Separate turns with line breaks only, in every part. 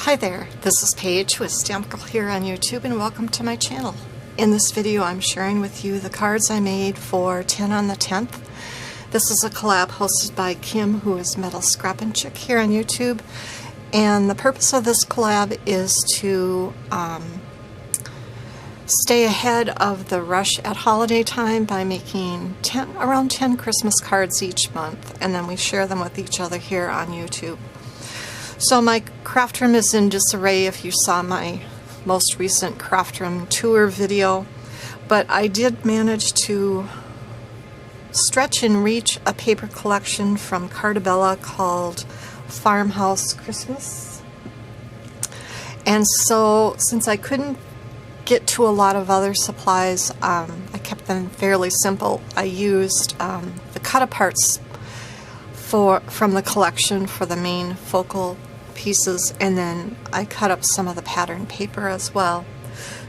Hi there, this is Paige with Stamp Girl here on YouTube, and welcome to my channel. In this video I'm sharing with you the cards I made for 10 on the 10th. This is a collab hosted by Kim, who is Metal Scrappin' Chick here on YouTube, and the purpose of this collab is to stay ahead of the rush at holiday time by making around 10 Christmas cards each month, and then we share them with each other here on YouTube. So my craft room is in disarray if you saw my most recent craft room tour video, but I did manage to stretch and reach a paper collection from Cardabella called Farmhouse Christmas. And so since I couldn't get to a lot of other supplies, I kept them fairly simple. I used the cut-aparts from the collection for the main focal pieces, and then I cut up some of the pattern paper as well.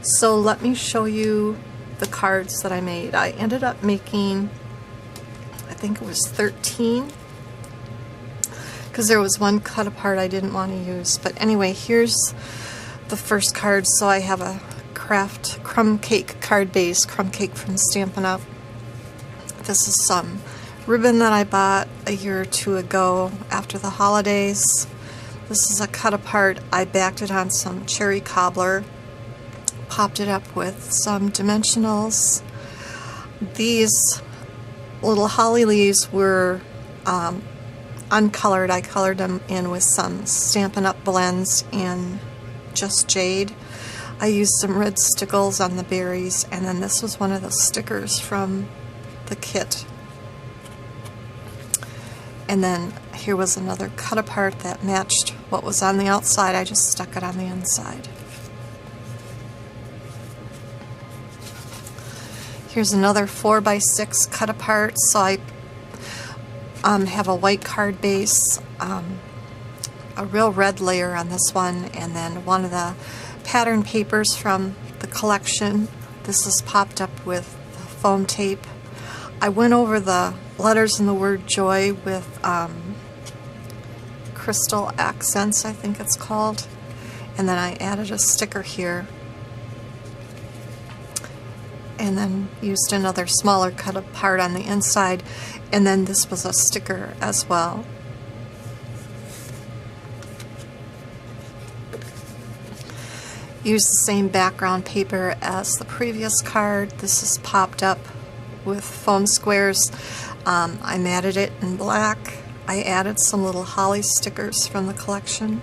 So let me show you the cards that I made. I ended up making, I think it was 13, because there was one cut apart I didn't want to use. But anyway, here's the first card. So I have a Craft Crumb Cake card base, Crumb Cake from Stampin' Up. This is some ribbon that I bought a year or two ago after the holidays. This is a cut apart. I backed it on some cherry cobbler, popped it up with some dimensionals. These little holly leaves were uncolored. I colored them in with some Stampin' Up blends in Just Jade. I used some red stickles on the berries, and then this was one of the stickers from the kit. And then here was another cut apart that matched what was on the outside. I just stuck it on the inside. Here's another 4x6 cut apart. So I have a white card base, a real red layer on this one, and then one of the pattern papers from the collection. This is popped up with foam tape. I went over the letters in the word joy with crystal accents, I think it's called, and then I added a sticker here, and then used another smaller cut apart on the inside, and then this was a sticker as well. Use the same background paper as the previous card. This is popped up with foam squares. I matted it in black. I added some little holly stickers from the collection.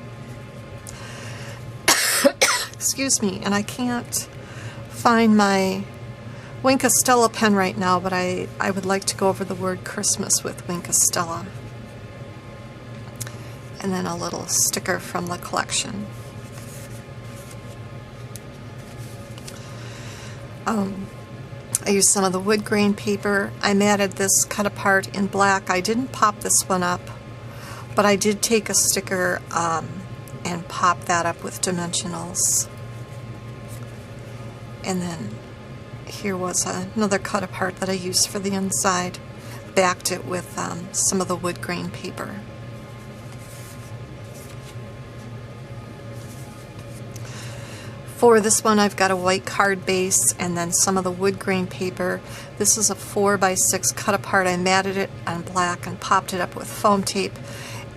Excuse me, and I can't find my Wink Stella pen right now, but I would like to go over the word Christmas with Wink Stella. And then a little sticker from the collection. I used some of the wood grain paper. I matted this cut apart in black. I didn't pop this one up, but I did take a sticker and pop that up with dimensionals. And then here was another cut apart that I used for the inside. Backed it with some of the wood grain paper. For this one, I've got a white card base and then some of the wood grain paper. This is a 4x6 cut apart. I matted it on black and popped it up with foam tape.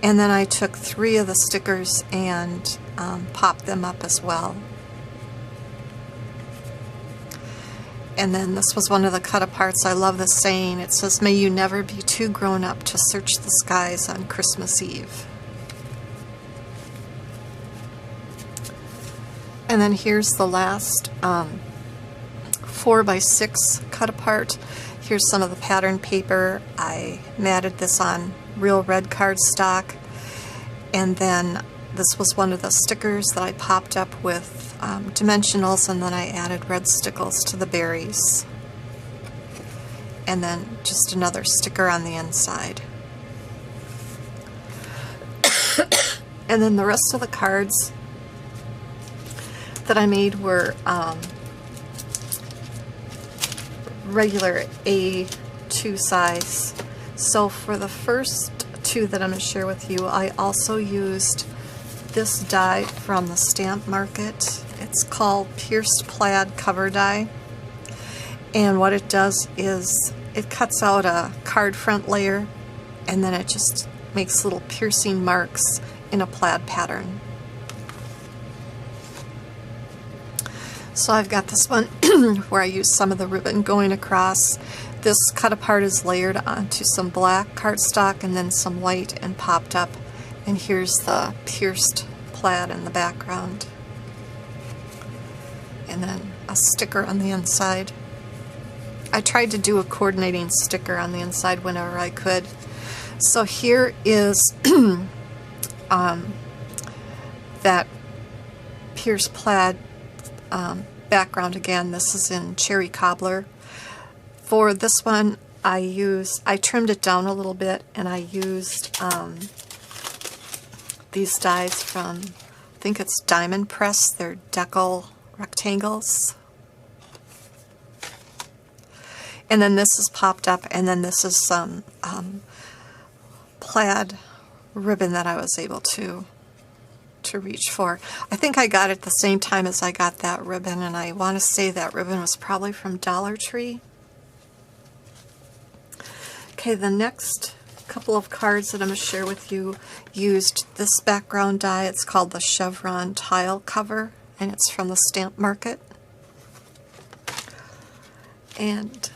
And then I took 3 of the stickers and popped them up as well. And then this was one of the cut aparts. I love the saying. It says, "May you never be too grown up to search the skies on Christmas Eve." And then here's the last 4x6 cut apart. Here's some of the pattern paper. I matted this on real red cardstock. And then this was one of the stickers that I popped up with dimensionals, and then I added red stickles to the berries. And then just another sticker on the inside. And then the rest of the cards that I made were regular A2 size. So for the first 2 that I'm going to share with you, I also used this die from the stamp market. It's called Pierced Plaid Cover Die. And what it does is it cuts out a card front layer and then it just makes little piercing marks in a plaid pattern. So I've got this one where I use some of the ribbon going across. This cut apart is layered onto some black cardstock and then some white and popped up. And here's the pierced plaid in the background. And then a sticker on the inside. I tried to do a coordinating sticker on the inside whenever I could. So here is that pierced plaid background again. This is in Cherry Cobbler. For this one, I trimmed it down a little bit, and I used these dies from, I think it's Diamond Press. They're decal rectangles. And then this is popped up, and then this is some plaid ribbon that I was able to reach for. I think I got it the same time as I got that ribbon, and I want to say that ribbon was probably from Dollar Tree. Okay, the next couple of cards that I'm going to share with you used this background die. It's called the Chevron Tile Cover, and it's from the Stamp Market. And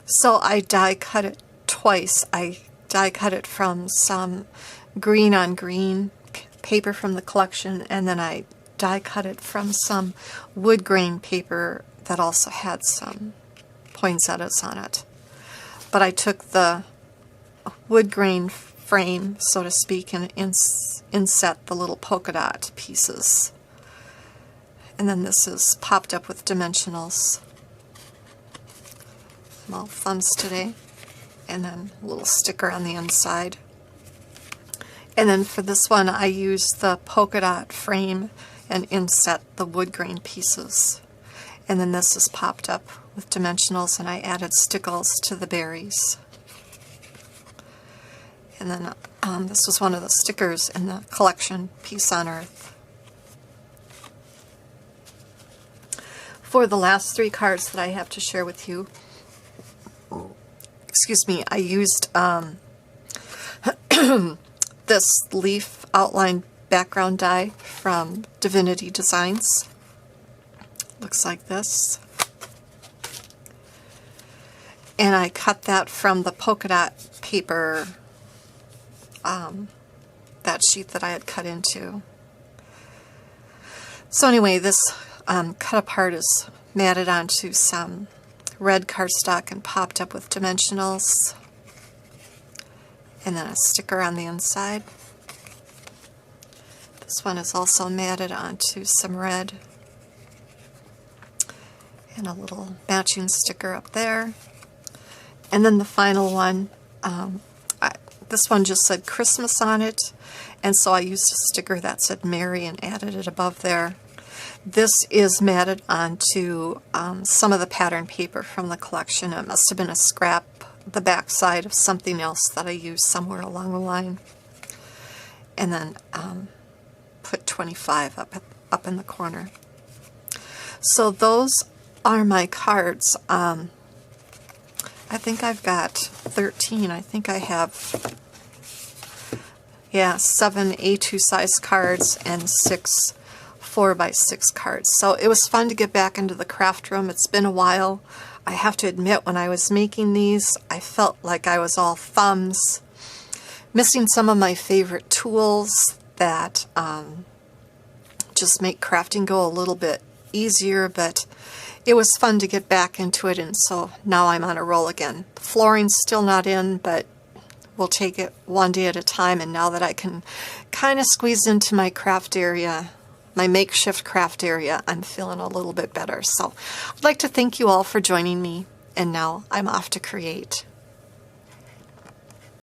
so I die cut it twice. I die cut it from some green on green paper from the collection, and then I die cut it from some wood grain paper that also had some poinsettias on it. But I took the wood grain frame, so to speak, and inset the little polka dot pieces. And then this is popped up with dimensionals. I'm all thumbs today. And then a little sticker on the inside. And then for this one, I used the polka dot frame and inset the wood grain pieces. And then this is popped up with dimensionals, and I added stickles to the berries. And then this was one of the stickers in the collection, Peace on Earth. For the last three cards that I have to share with you, excuse me, I used this leaf outline background die from Divinity Designs. Looks like this. And I cut that from the polka dot paper, that sheet that I had cut into. So anyway, this cut apart is matted onto some red cardstock and popped up with dimensionals. And then a sticker on the inside. This one is also matted onto some red. And a little matching sticker up there. And then the final one, this one just said Christmas on it, and so I used a sticker that said Merry and added it above there. This is matted onto some of the pattern paper from the collection. It must have been a scrap, the back side of something else that I used somewhere along the line. And then put 25 up in the corner. So those are my cards. I think I've got 13. I think I have, 7 A2 size cards and 6 4x6 cards. So it was fun to get back into the craft room. It's been a while. I have to admit, when I was making these, I felt like I was all thumbs, missing some of my favorite tools that just make crafting go a little bit easier, but it was fun to get back into it, and so now I'm on a roll again. The flooring's still not in, but we'll take it one day at a time, and now that I can kind of squeeze into my craft area, my makeshift craft area, I'm feeling a little bit better. So I'd like to thank you all for joining me, and now I'm off to create.